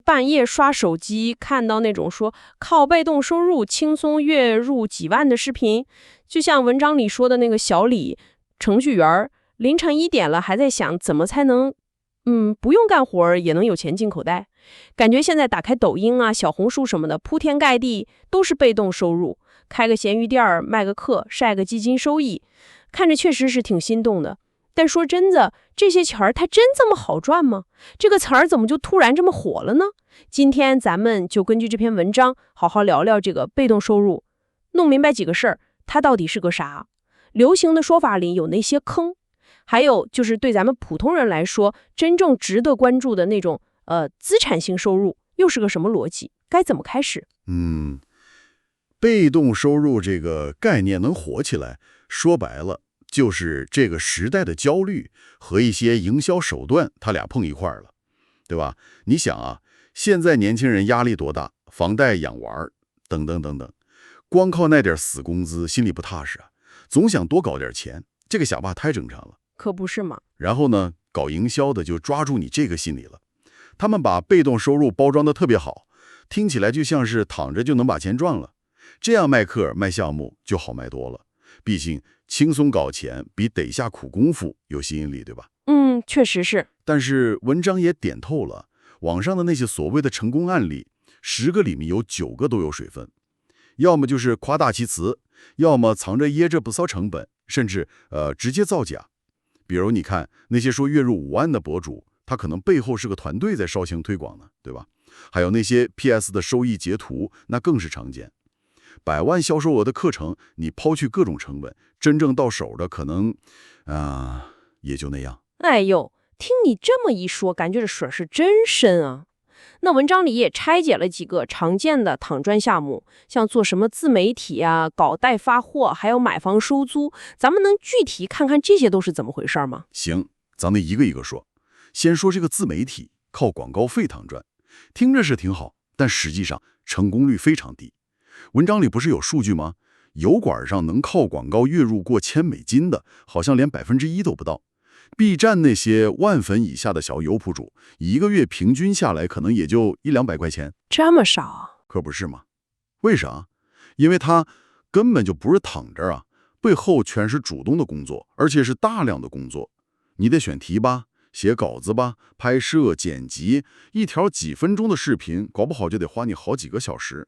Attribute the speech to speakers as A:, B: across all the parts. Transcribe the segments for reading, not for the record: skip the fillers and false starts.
A: 半夜刷手机看到那种说靠被动收入轻松月入几万的视频，就像文章里说的那个小李程序员，凌晨1点了还在想怎么才能不用干活也能有钱进口袋。感觉现在打开抖音啊、小红书什么的，铺天盖地都是被动收入，开个闲鱼店卖个课，晒个基金收益，看着确实是挺心动的。但说真的，这些钱儿它真这么好赚吗？这个词儿怎么就突然这么火了呢？今天咱们就根据这篇文章好好聊聊这个被动收入，弄明白几个事儿，它到底是个啥？流行的说法里有哪些坑？还有就是对咱们普通人来说，真正值得关注的那种资产性收入又是个什么逻辑？该怎么开始？
B: 被动收入这个概念能火起来，说白了就是这个时代的焦虑和一些营销手段，它俩碰一块儿了，对吧？你想啊，现在年轻人压力多大，房贷养娃儿等等等等，光靠那点死工资心里不踏实啊，总想多搞点钱，这个想法太正常了。
A: 可不是嘛。
B: 然后呢，搞营销的就抓住你这个心理了，他们把被动收入包装的特别好，听起来就像是躺着就能把钱赚了，这样卖课卖项目就好卖多了。毕竟轻松搞钱比得下苦功夫有吸引力，对吧？
A: 确实是。
B: 但是文章也点透了，网上的那些所谓的成功案例，10个里面有9个都有水分，要么就是夸大其词，要么藏着掖着不搔成本，甚至直接造假。比如你看那些说月入5万的博主，他可能背后是个团队在烧钱推广呢，对吧？还有那些 PS 的收益截图，那更是常见。100万销售额的课程，你抛去各种成本，真正到手的可能也就那样。
A: 哎呦，听你这么一说，感觉这水是真深啊。那文章里也拆解了几个常见的躺赚项目，像做什么自媒体啊、搞代发货，还有买房收租，咱们能具体看看这些都是怎么回事吗？
B: 行，咱们一个一个说。先说这个自媒体，靠广告费躺赚，听着是挺好，但实际上成功率非常低。文章里不是有数据吗？油管上能靠广告月入过$1000的，好像连1%都不到。B 站那些10000粉以下的小油博主，一个月平均下来可能也就100-200块钱。
A: 这么少啊？
B: 可不是吗？为啥？因为他根本就不是躺着啊，背后全是主动的工作，而且是大量的工作。你得选题吧，写稿子吧，拍摄、剪辑，一条几分钟的视频，搞不好就得花你好几个小时。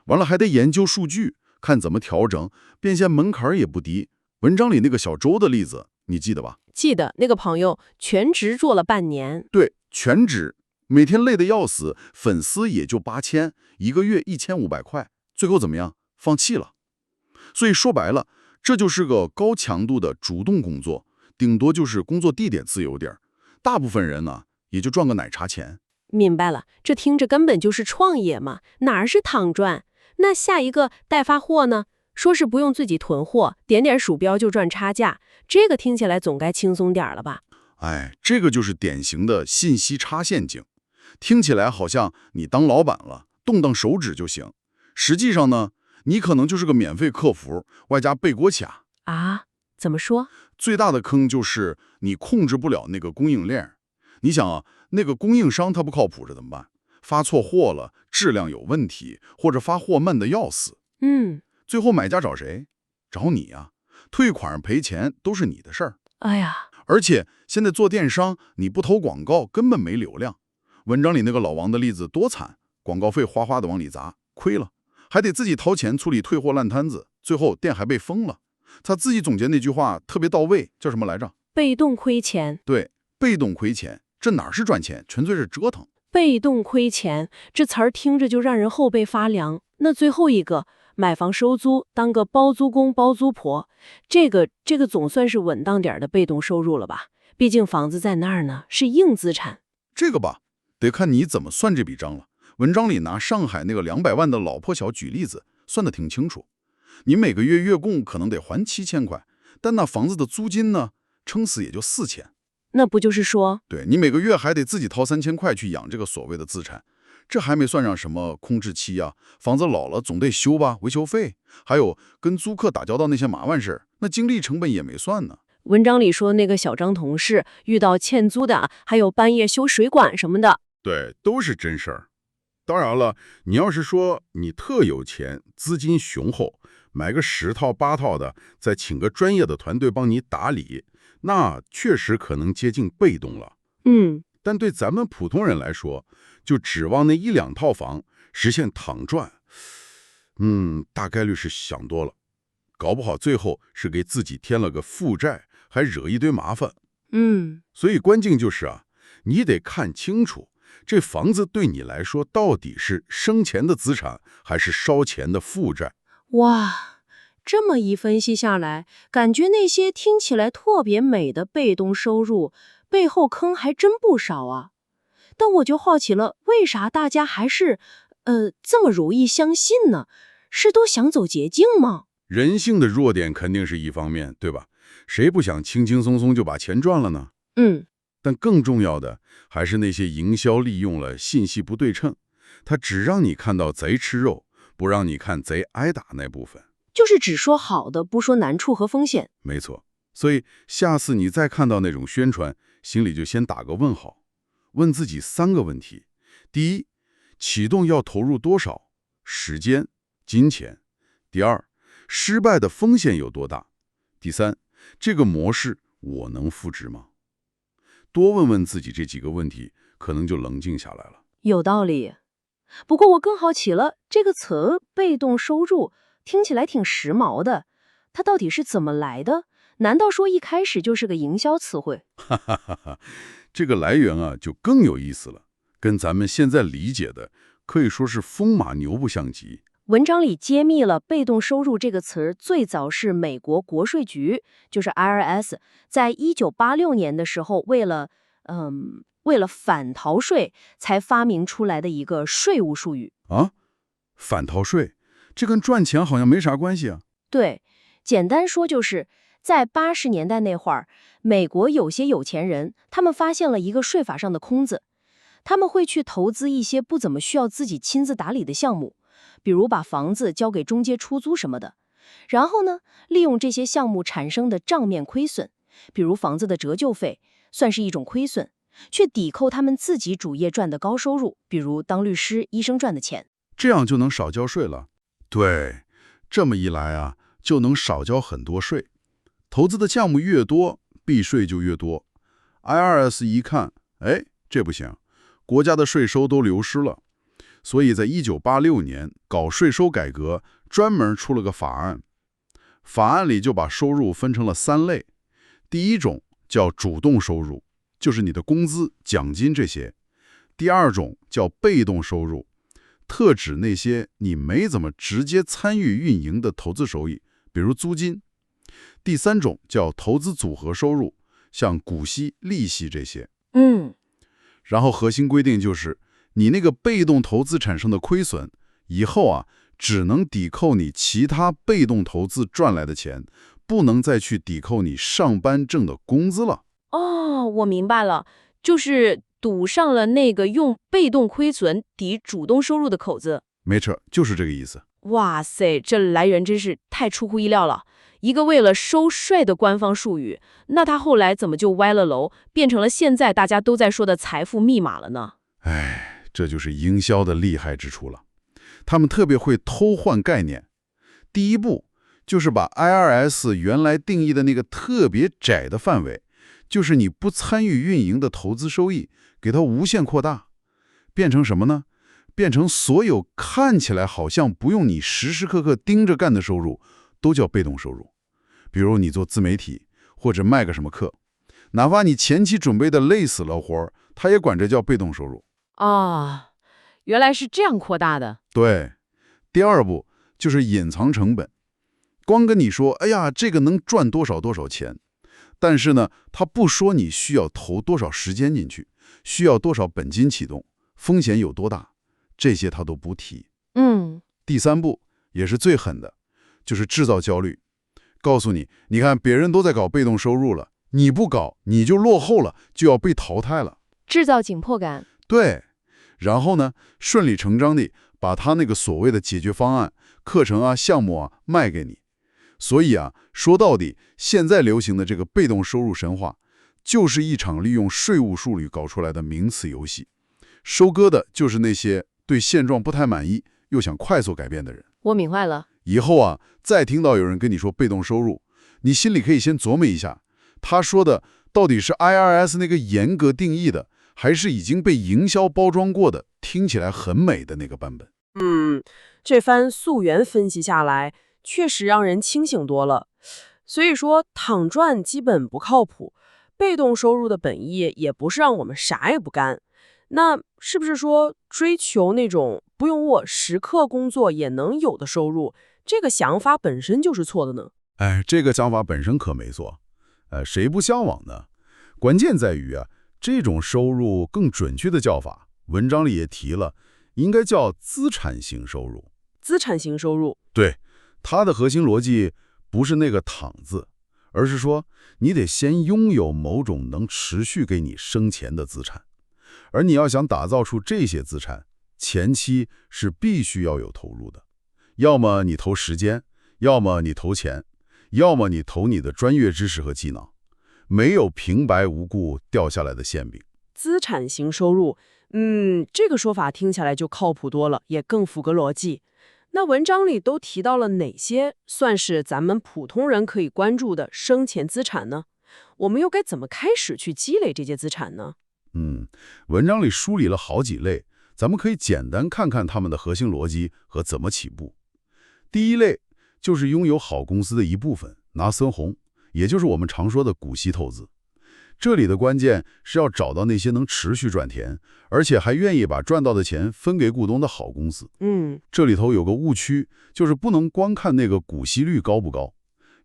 B: 完了还得研究数据，看怎么调整，变现门槛也不低。文章里那个小周的例子，你记得吧？
A: 记得，那个朋友全职做了半年。
B: 对，全职，每天累得要死，粉丝也就8000，一个月1500块，最后怎么样？放弃了。所以说白了，这就是个高强度的主动工作，顶多就是工作地点自由点，大部分人呢也就赚个奶茶钱。
A: 明白了，这听着根本就是创业嘛，哪儿是躺赚？那下一个代发货呢？说是不用自己囤货，点点鼠标就赚差价，这个听起来总该轻松点了吧？
B: 这个就是典型的信息差陷阱，听起来好像你当老板了，动动手指就行。实际上呢，你可能就是个免费客服，外加背锅卡
A: 啊？怎么说？
B: 最大的坑就是你控制不了那个供应链。你想啊，那个供应商他不靠谱，这怎么办？发错货了，质量有问题，或者发货慢得要死。最后买家找谁？找你啊！退款赔钱都是你的事儿。
A: 哎呀，
B: 而且现在做电商，你不投广告根本没流量。文章里那个老王的例子多惨，广告费哗哗的往里砸，亏了，还得自己掏钱处理退货烂摊子，最后店还被封了。他自己总结那句话特别到位，叫什么来着？
A: 被动亏钱。
B: 对，被动亏钱，这哪是赚钱，纯粹是折腾。
A: 被动亏钱这词儿听着就让人后背发凉。那最后一个，买房收租，当个包租公包租婆，这个总算是稳当点的被动收入了吧？毕竟房子在那儿呢，是硬资产。
B: 这个吧，得看你怎么算这笔账了。文章里拿上海那个200万的老破小举例子，算得挺清楚。你每个月月供可能得还7000块，但那房子的租金呢，撑死也就4000。
A: 那不就是说，
B: 对，你每个月还得自己掏3000块去养这个所谓的资产，这还没算上什么空置期啊，房子老了总得修吧，维修费，还有跟租客打交道那些麻烦事，那精力成本也没算呢。
A: 文章里说那个小张同事遇到欠租的，还有半夜修水管什么的，
C: 对，都是真事儿。当然了，你要是说你特有钱，资金雄厚，买个10套8套的，再请个专业的团队帮你打理，那确实可能接近被动了。
A: 嗯，
C: 但对咱们普通人来说，就指望那1、2套房实现躺赚，大概率是想多了，搞不好最后是给自己添了个负债，还惹一堆麻烦。
A: 嗯，
C: 所以关键就是啊，你得看清楚，这房子对你来说到底是生钱的资产，还是烧钱的负债。
A: 哇，这么一分析下来，感觉那些听起来特别美的被动收入背后坑还真不少啊。但我就好奇了，为啥大家还是这么容易相信呢？是都想走捷径吗？
C: 人性的弱点肯定是一方面，对吧？谁不想轻轻松松就把钱赚了呢？
A: 嗯，
C: 但更重要的还是那些营销利用了信息不对称，它只让你看到贼吃肉，不让你看贼挨打那部分。
A: 就是只说好的，不说难处和风险。
C: 没错，所以下次你再看到那种宣传，心里就先打个问号，问自己3个问题：第一，启动要投入多少时间、金钱？第二，失败的风险有多大？第三，这个模式我能复制吗？多问问自己这几个问题，可能就冷静下来了。
A: 有道理。不过我更好奇了，这个词被动收入听起来挺时髦的，它到底是怎么来的？难道说一开始就是个营销词汇？
C: 哈哈哈哈，这个来源啊就更有意思了，跟咱们现在理解的可以说是风马牛不相及。
A: 文章里揭秘了被动收入这个词儿最早是美国国税局，就是 IRS， 在1986年的时候，为了反逃税才发明出来的一个税务术语。
C: 啊，反逃税，这跟赚钱好像没啥关系啊。
A: 对，简单说就是在80年代那会儿，美国有些有钱人，他们发现了一个税法上的空子，他们会去投资一些不怎么需要自己亲自打理的项目，比如把房子交给中介出租什么的。然后呢，利用这些项目产生的账面亏损，比如房子的折旧费，算是一种亏损，却抵扣他们自己主业赚的高收入，比如当律师、医生赚的钱。
C: 这样就能少交税了。对，这么一来啊，就能少交很多税。投资的项目越多，避税就越多。IRS 一看，哎，这不行，国家的税收都流失了。所以在1986年搞税收改革，专门出了个法案。法案里就把收入分成了3类。第一种叫主动收入，就是你的工资、奖金这些。第二种叫被动收入，特指那些你没怎么直接参与运营的投资收益，比如租金。第三种叫投资组合收入，像股息、利息这些。然后核心规定就是，你那个被动投资产生的亏损，以后啊，只能抵扣你其他被动投资赚来的钱，不能再去抵扣你上班挣的工资了。
A: 哦，我明白了，就是堵上了那个用被动亏损抵主动收入的口子。
C: 没错，就是这个意思。
A: 哇塞，这来源真是太出乎意料了。一个为了收税的官方术语，那他后来怎么就歪了楼，变成了现在大家都在说的财富密码了呢？
C: 哎，这就是营销的厉害之处了。他们特别会偷换概念。第一步就是把 IRS 原来定义的那个特别窄的范围，就是你不参与运营的投资收益，给它无限扩大，变成什么呢？变成所有看起来好像不用你时时刻刻盯着干的收入，都叫被动收入。比如你做自媒体，或者卖个什么课，哪怕你前期准备的累死了活，他也管这叫被动收入。
A: 啊，原来是这样扩大的。
C: 对，第二步就是隐藏成本。光跟你说，哎呀，这个能赚多少多少钱，但是呢，他不说你需要投多少时间进去，需要多少本金启动，风险有多大，这些他都不提。第三步也是最狠的，就是制造焦虑，告诉你，你看别人都在搞被动收入了，你不搞你就落后了，就要被淘汰了，
A: 制造紧迫感。
C: 对，然后呢，顺理成章地把他那个所谓的解决方案、课程啊、项目啊卖给你。所以啊，说到底，现在流行的这个被动收入神话，就是一场利用税务术语搞出来的名词游戏。收割的就是那些对现状不太满意又想快速改变的人。
A: 我明白了。
C: 以后啊，再听到有人跟你说被动收入，你心里可以先琢磨一下，他说的到底是 IRS 那个严格定义的，还是已经被营销包装过的，听起来很美的那个版本。
A: 这番溯源分析下来，确实让人清醒多了。所以说，躺赚基本不靠谱，被动收入的本意也不是让我们啥也不干。那是不是说追求那种不用我时刻工作也能有的收入，这个想法本身就是错的呢？
C: 这个想法本身可没错。谁不向往呢？关键在于啊，这种收入更准确的叫法，文章里也提了，应该叫资产型收入。
A: 资产型收入，
C: 对，它的核心逻辑不是那个躺字，而是说你得先拥有某种能持续给你生钱的资产，而你要想打造出这些资产，前期是必须要有投入的，要么你投时间，要么你投钱，要么你投你的专业知识和技能，没有平白无故掉下来的馅饼。
A: 资产型收入，这个说法听起来就靠谱多了，也更符合逻辑。那文章里都提到了哪些算是咱们普通人可以关注的生钱资产呢？我们又该怎么开始去积累这些资产呢？
C: 文章里梳理了好几类，咱们可以简单看看他们的核心逻辑和怎么起步。第一类就是拥有好公司的一部分，拿分红，也就是我们常说的股息投资。这里的关键是要找到那些能持续赚钱，而且还愿意把赚到的钱分给股东的好公司。这里头有个误区，就是不能光看那个股息率高不高。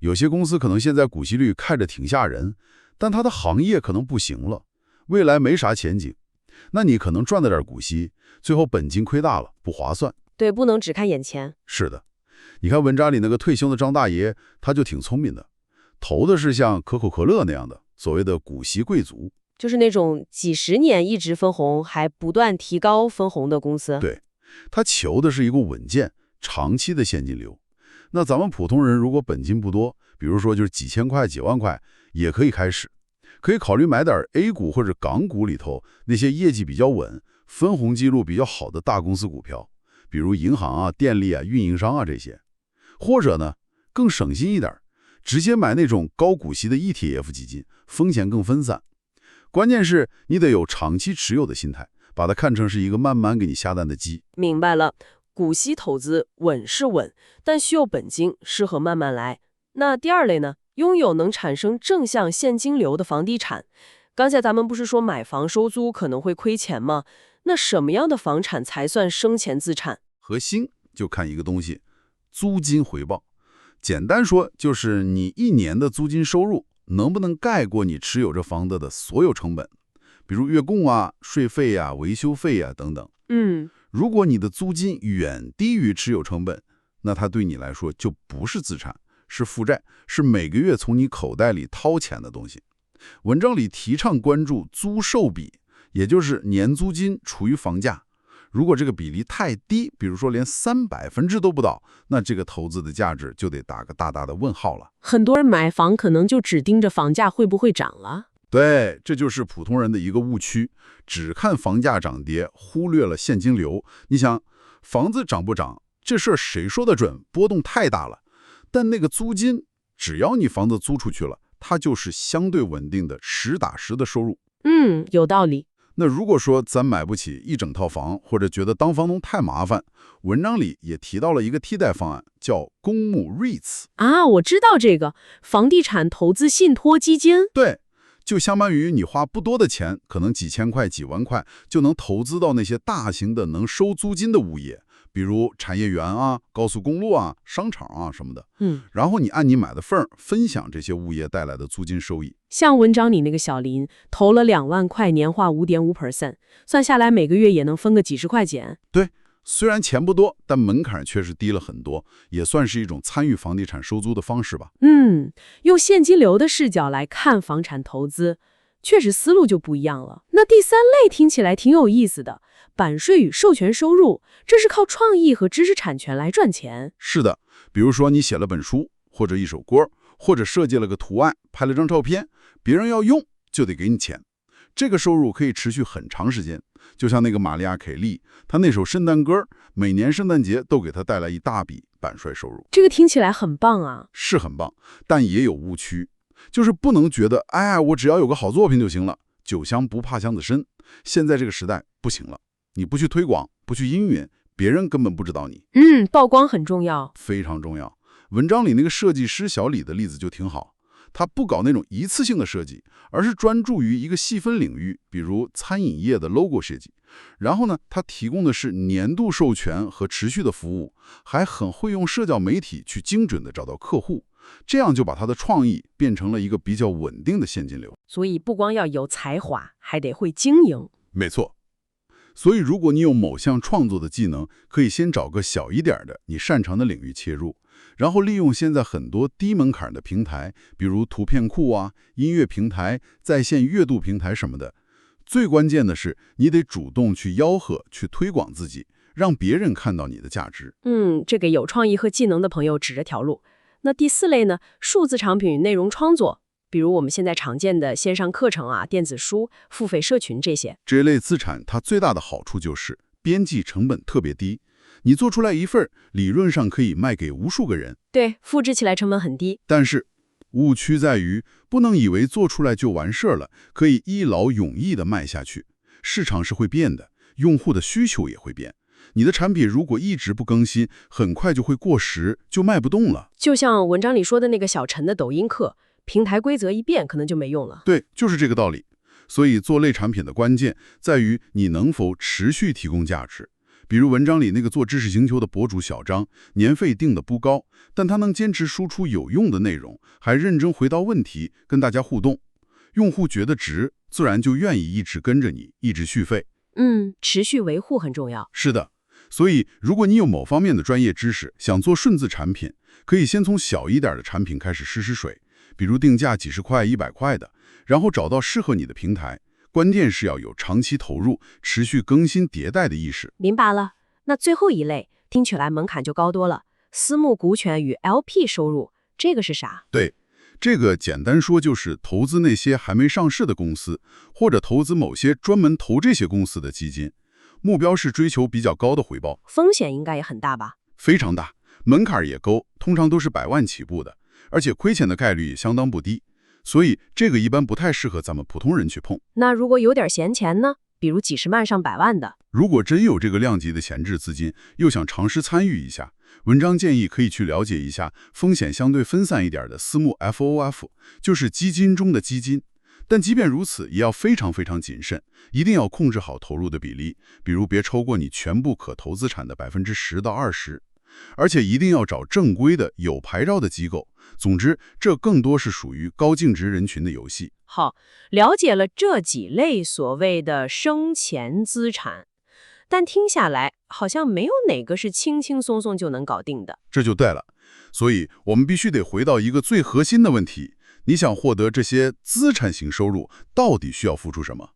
C: 有些公司可能现在股息率看着挺吓人，但它的行业可能不行了，未来没啥前景。那你可能赚了点股息，最后本金亏大了，不划算。
A: 对，不能只看眼前。
C: 是的，你看文章里那个退休的张大爷，他就挺聪明的，投的是像可口可乐那样的所谓的股息贵族，
A: 就是那种几十年一直分红，还不断提高分红的公司。
C: 对，他求的是一个稳健、长期的现金流。那咱们普通人如果本金不多，比如说就是几千块、几万块，也可以开始，可以考虑买点 A 股或者港股里头那些业绩比较稳、分红记录比较好的大公司股票，比如银行啊、电力啊、运营商啊这些。或者呢，更省心一点，直接买那种高股息的 ETF 基金，风险更分散。关键是你得有长期持有的心态，把它看成是一个慢慢给你下蛋的鸡。
A: 明白了，股息投资稳是稳，但需要本金，适合慢慢来。那第二类呢？拥有能产生正向现金流的房地产。刚才咱们不是说买房收租可能会亏钱吗？那什么样的房产才算生钱资产？
C: 核心就看一个东西，租金回报。简单说就是你一年的租金收入能不能盖过你持有这房子的所有成本，比如月供啊、税费啊、维修费啊等等。如果你的租金远低于持有成本，那它对你来说就不是资产，是负债，是每个月从你口袋里掏钱的东西。文章里提倡关注租售比，也就是年租金除以房价。如果这个比例太低，比如说连300%都不到，那这个投资的价值就得打个大大的问号了。
A: 很多人买房可能就只盯着房价会不会涨了。
C: 对，这就是普通人的一个误区，只看房价涨跌，忽略了现金流。你想，房子涨不涨，这事儿谁说的准？波动太大了。但那个租金，只要你房子租出去了，它就是相对稳定的实打实的收入。
A: 有道理。
C: 那如果说咱买不起一整套房，或者觉得当房东太麻烦，文章里也提到了一个替代方案，叫公募 REITs。
A: 我知道这个房地产投资信托基金。
C: 对，就相当于你花不多的钱，可能几千块、几万块，就能投资到那些大型的能收租金的物业，比如产业园啊、高速公路啊、商场啊什么的。然后你按你买的份儿分享这些物业带来的租金收益。
A: 像文章里那个小林投了2万块，年化5.5%，算下来每个月也能分个几十块钱。
C: 对，虽然钱不多，但门槛确实低了很多，也算是一种参与房地产收租的方式吧。
A: 用现金流的视角来看房产投资，确实思路就不一样了。那第三类听起来挺有意思的，版税与授权收入，这是靠创意和知识产权来赚钱。
C: 是的，比如说你写了本书，或者一首歌，或者设计了个图案，拍了张照片，别人要用就得给你钱。这个收入可以持续很长时间。就像那个玛丽亚·凯莉，她那首圣诞歌，每年圣诞节都给她带来一大笔版税收入。
A: 这个听起来很棒啊。
C: 是很棒，但也有误区，就是不能觉得，哎，我只要有个好作品就行了，酒香不怕巷子深。现在这个时代不行了，你不去推广，不去音允，别人根本不知道你。
A: 曝光很重要，
C: 非常重要。文章里那个设计师小李的例子就挺好，他不搞那种一次性的设计，而是专注于一个细分领域，比如餐饮业的 logo 设计。然后呢，他提供的是年度授权和持续的服务，还很会用社交媒体去精准的找到客户，这样就把他的创意变成了一个比较稳定的现金流。
A: 所以不光要有才华，还得会经营。
C: 没错。所以如果你有某项创作的技能，可以先找个小一点的你擅长的领域切入，然后利用现在很多低门槛的平台，比如图片库啊、音乐平台、在线阅读平台什么的。最关键的是，你得主动去吆喝、去推广自己，让别人看到你的价值。
A: 这给有创意和技能的朋友指着条路。那第4类呢？数字产品与内容创作，比如我们现在常见的线上课程啊、电子书、付费社群这些。
C: 这类资产它最大的好处就是边际成本特别低，你做出来一份，理论上可以卖给无数个人。
A: 对，复制起来成本很低。
C: 但是误区在于，不能以为做出来就完事儿了，可以一劳永逸地卖下去。市场是会变的，用户的需求也会变。你的产品如果一直不更新，很快就会过时，就卖不动了。
A: 就像文章里说的那个小陈的抖音课，平台规则一变，可能就没用了。
C: 对，就是这个道理。所以做类产品的关键在于你能否持续提供价值。比如文章里那个做知识星球的博主小张，年费定的不高，但他能坚持输出有用的内容，还认真回答问题，跟大家互动。用户觉得值，自然就愿意一直跟着你，一直续费。
A: 持续维护很重要。
C: 是的，所以如果你有某方面的专业知识，想做顺字产品，可以先从小一点的产品开始试试水，比如定价几十块、100块的，然后找到适合你的平台。关键是要有长期投入、持续更新迭代的意识。
A: 明白了。那最后一类听起来门槛就高多了，私募股权与 LP 收入，这个是啥？
C: 对，这个简单说就是投资那些还没上市的公司，或者投资某些专门投这些公司的基金，目标是追求比较高的回报。
A: 风险应该也很大吧？
C: 非常大，门槛也高，通常都是100万起步的，而且亏钱的概率也相当不低。所以这个一般不太适合咱们普通人去碰。
A: 那如果有点闲钱呢？比如几十万上100万的，
C: 如果真有这个量级的闲置资金，又想尝试参与一下，文章建议可以去了解一下风险相对分散一点的私募 FOF， 就是基金中的基金。但即便如此，也要非常非常谨慎，一定要控制好投入的比例，比如别超过你全部可投资产的10%到20%。而且一定要找正规的有牌照的机构。总之，这更多是属于高净值人群的游戏。
A: 好，了解了这几类所谓的生钱资产，但听下来好像没有哪个是轻轻松松就能搞定的。
C: 这就对了，所以我们必须得回到一个最核心的问题：你想获得这些资产型收入，到底需要付出什么？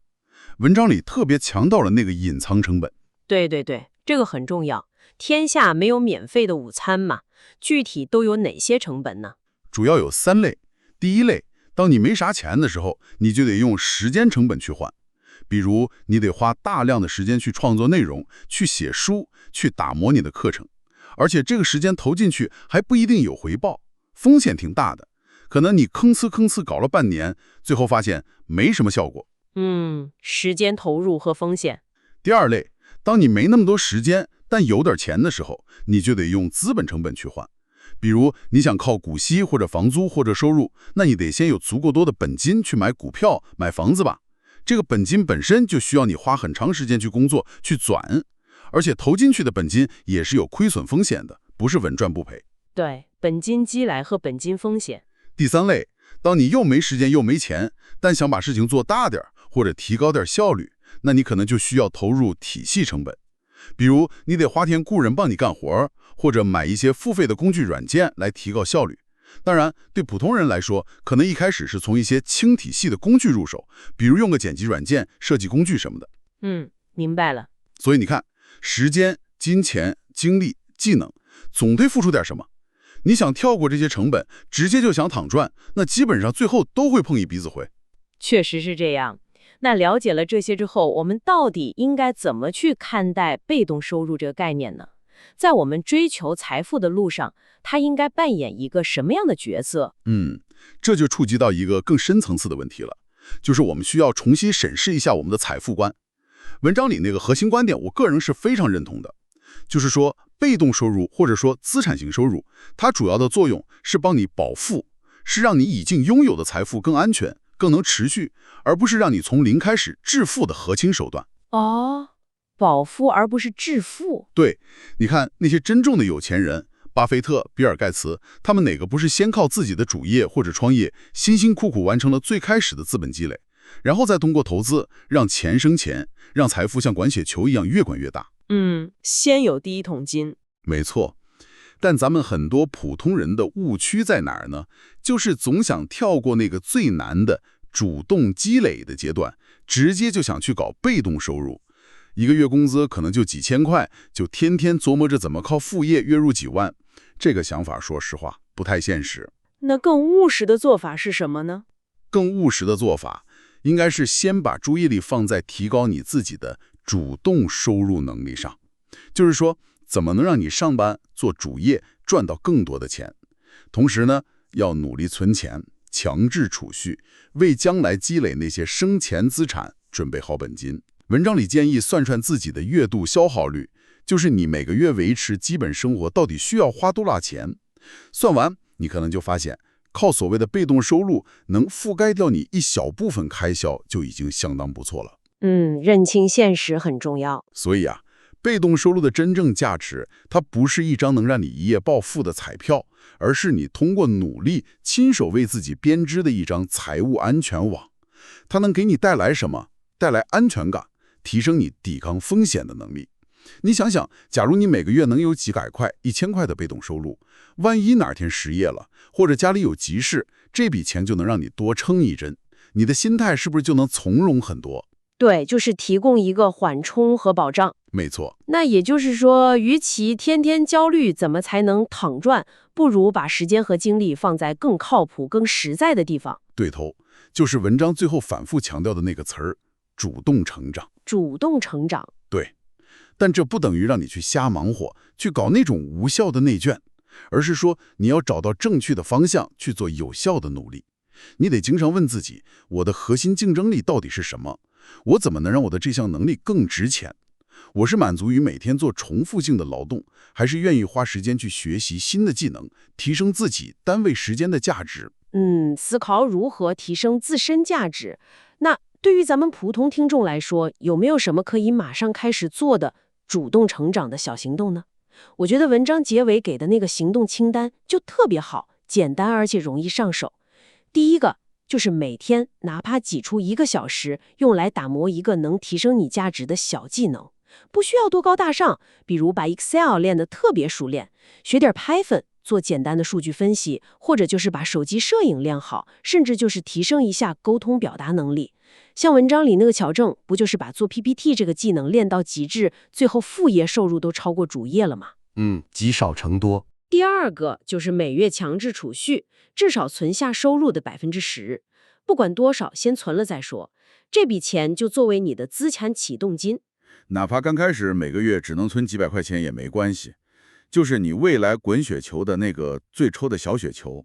C: 文章里特别强调了那个隐藏成本。
A: 对，这个很重要。天下没有免费的午餐嘛，具体都有哪些成本呢？
C: 主要有3类。第一类，当你没啥钱的时候，你就得用时间成本去换。比如你得花大量的时间去创作内容，去写书，去打磨你的课程，而且这个时间投进去还不一定有回报，风险挺大的。可能你吭哧搞了半年，最后发现没什么效果。
A: 时间投入和风险。
C: 第二类，当你没那么多时间，但有点钱的时候，你就得用资本成本去换。比如你想靠股息或者房租或者收入，那你得先有足够多的本金去买股票、买房子吧。这个本金本身就需要你花很长时间去工作、去转，而且投进去的本金也是有亏损风险的，不是稳赚不赔。
A: 对，本金积累和本金风险。
C: 第三类，当你又没时间又没钱，但想把事情做大点或者提高点效率，那你可能就需要投入体系成本。比如你得花钱雇人帮你干活，或者买一些付费的工具软件来提高效率。当然，对普通人来说，可能一开始是从一些轻体系的工具入手，比如用个剪辑软件、设计工具什么的。
A: 明白了。
C: 所以你看，时间、金钱、精力、技能，总得付出点什么。你想跳过这些成本，直接就想躺赚，那基本上最后都会碰一鼻子灰。
A: 确实是这样。
D: 那了解了这些之后，我们到底应该怎么去看待被动收入这个概念呢？在我们追求财富的路上，它应该扮演一个什么样的角色？
C: 这就触及到一个更深层次的问题了，就是我们需要重新审视一下我们的财富观。文章里那个核心观点，我个人是非常认同的，就是说被动收入或者说资产型收入，它主要的作用是帮你保富，是让你已经拥有的财富更安全、更能持续，而不是让你从零开始致富的核心手段。
D: 哦，保富而不是致富。
C: 对，你看那些真正的有钱人，巴菲特、比尔盖茨，他们哪个不是先靠自己的主业或者创业，辛辛苦苦完成了最开始的资本积累，然后再通过投资让钱生钱，让财富像滚雪球一样越滚越大。
D: 先有第一桶金。
C: 没错，但咱们很多普通人的误区在哪儿呢？就是总想跳过那个最难的主动积累的阶段，直接就想去搞被动收入。一个月工资可能就几千块，就天天琢磨着怎么靠副业月入几万。这个想法说实话不太现实。
D: 那更务实的做法是什么呢？
C: 更务实的做法应该是先把注意力放在提高你自己的主动收入能力上，就是说怎么能让你上班做主业赚到更多的钱，同时呢要努力存钱，强制储蓄，为将来积累那些生钱资产准备好本金。文章里建议算算自己的月度消耗率，就是你每个月维持基本生活到底需要花多少钱。算完，你可能就发现，靠所谓的被动收入能覆盖掉你一小部分开销，就已经相当不错了。
D: 认清现实很重要。
C: 所以啊，被动收入的真正价值，它不是一张能让你一夜暴富的彩票，而是你通过努力亲手为自己编织的一张财务安全网。它能给你带来什么？带来安全感，提升你抵抗风险的能力。你想想，假如你每个月能有几百块、1000块的被动收入，万一哪天失业了，或者家里有急事，这笔钱就能让你多撑一针，你的心态是不是就能从容很多？
D: 对，就是提供一个缓冲和保障。
C: 没错。
D: 那也就是说，与其天天焦虑怎么才能躺赚，不如把时间和精力放在更靠谱、更实在的地方。
C: 对头，就是文章最后反复强调的那个词儿——主动成长。
D: 主动成长。
C: 对，但这不等于让你去瞎忙活，去搞那种无效的内卷，而是说你要找到正确的方向去做有效的努力。你得经常问自己，我的核心竞争力到底是什么？我怎么能让我的这项能力更值钱？我是满足于每天做重复性的劳动，还是愿意花时间去学习新的技能，提升自己单位时间的价值？
D: 思考如何提升自身价值。那对于咱们普通听众来说，有没有什么可以马上开始做的主动成长的小行动呢？我觉得文章结尾给的那个行动清单就特别好，简单而且容易上手。第一个就是每天哪怕挤出1个小时，用来打磨一个能提升你价值的小技能，不需要多高大上，比如把 Excel 练得特别熟练，学点 Python 做简单的数据分析，或者就是把手机摄影练好，甚至就是提升一下沟通表达能力。像文章里那个乔正，不就是把做 PPT 这个技能练到极致，最后副业收入都超过主业了吗？
E: 积少成多。
D: 第二个就是每月强制储蓄，至少存下收入的10%，不管多少，先存了再说。这笔钱就作为你的资产启动金。
B: 哪怕刚开始每个月只能存几百块钱也没关系，就是你未来滚雪球的那个最抽的小雪球。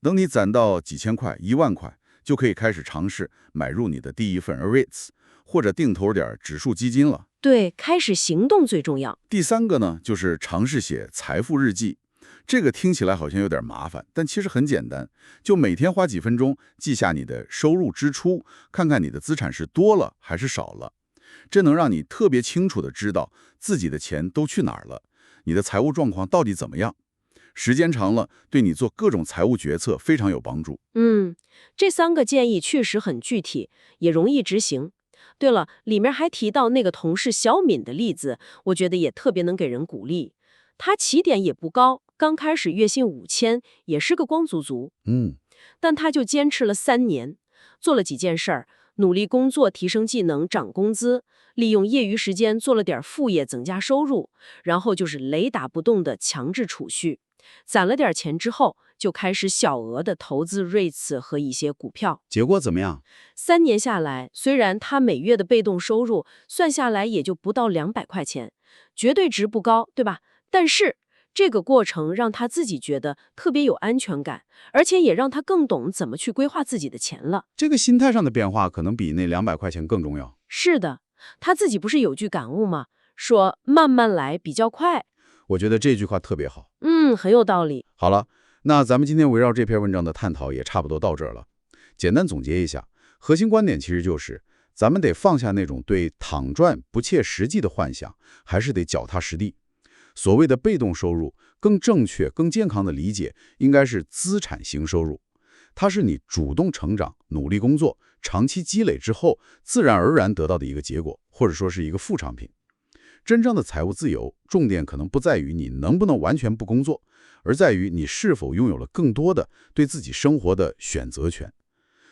B: 等你攒到几千块、1万块，就可以开始尝试买入你的第一份 REITs， 或者定投点指数基金了。
D: 对，开始行动最重要。
B: 第三个呢，就是尝试写财富日记。这个听起来好像有点麻烦，但其实很简单，就每天花几分钟记下你的收入支出，看看你的资产是多了还是少了。这能让你特别清楚地知道自己的钱都去哪儿了，你的财务状况到底怎么样。时间长了，对你做各种财务决策非常有帮助。
D: 这3个建议确实很具体，也容易执行。对了，里面还提到那个同事小敏的例子，我觉得也特别能给人鼓励。他起点也不高，刚开始月薪5000，也是个光足足。但他就坚持了3年，做了几件事儿，努力工作，提升技能，涨工资，利用业余时间做了点副业，增加收入，然后就是雷打不动的强制储蓄。攒了点钱之后，就开始小额的投资 REITs 和一些股票。
B: 结果怎么样？
D: 3年下来，虽然他每月的被动收入算下来也就不到200块钱，绝对值不高，对吧？但是这个过程让他自己觉得特别有安全感，而且也让他更懂怎么去规划自己的钱了。
B: 这个心态上的变化可能比那200块钱更重要。
D: 是的，他自己不是有句感悟吗？说慢慢来比较快。
B: 我觉得这句话特别好。
D: 很有道理。
B: 好了，那咱们今天围绕这篇文章的探讨也差不多到这儿了。简单总结一下，核心观点其实就是咱们得放下那种对躺赚不切实际的幻想，还是得脚踏实地。所谓的被动收入，更正确、更健康的理解应该是资产型收入。它是你主动成长、努力工作、长期积累之后，自然而然得到的一个结果，或者说是一个副产品。真正的财务自由，重点可能不在于你能不能完全不工作，而在于你是否拥有了更多的对自己生活的选择权。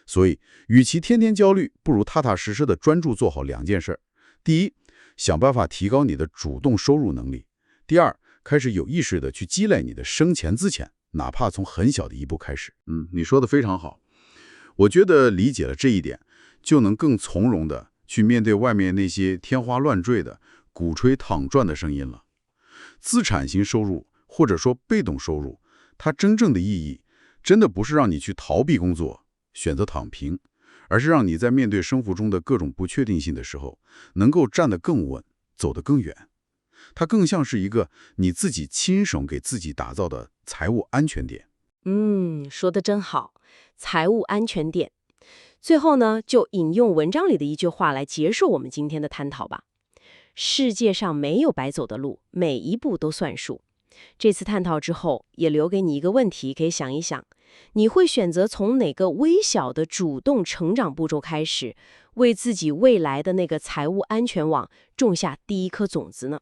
B: 所以，与其天天焦虑，不如踏踏实实的专注做好2件事。第一，想办法提高你的主动收入能力。第二，开始有意识的去积累你的生钱资钱，哪怕从很小的一步开始。你说的非常好。我觉得理解了这一点，就能更从容的去面对外面那些天花乱坠的鼓吹躺赚的声音了。资产型收入，或者说被动收入，它真正的意义，真的不是让你去逃避工作，选择躺平，而是让你在面对生活中的各种不确定性的时候，能够站得更稳，走得更远。它更像是一个你自己亲手给自己打造的财务安全点。
D: 说得真好，财务安全点。最后呢，就引用文章里的一句话来结束我们今天的探讨吧。世界上没有白走的路，每一步都算数。这次探讨之后，也留给你一个问题，可以想一想，你会选择从哪个微小的主动成长步骤开始，为自己未来的那个财务安全网种下第一颗种子呢？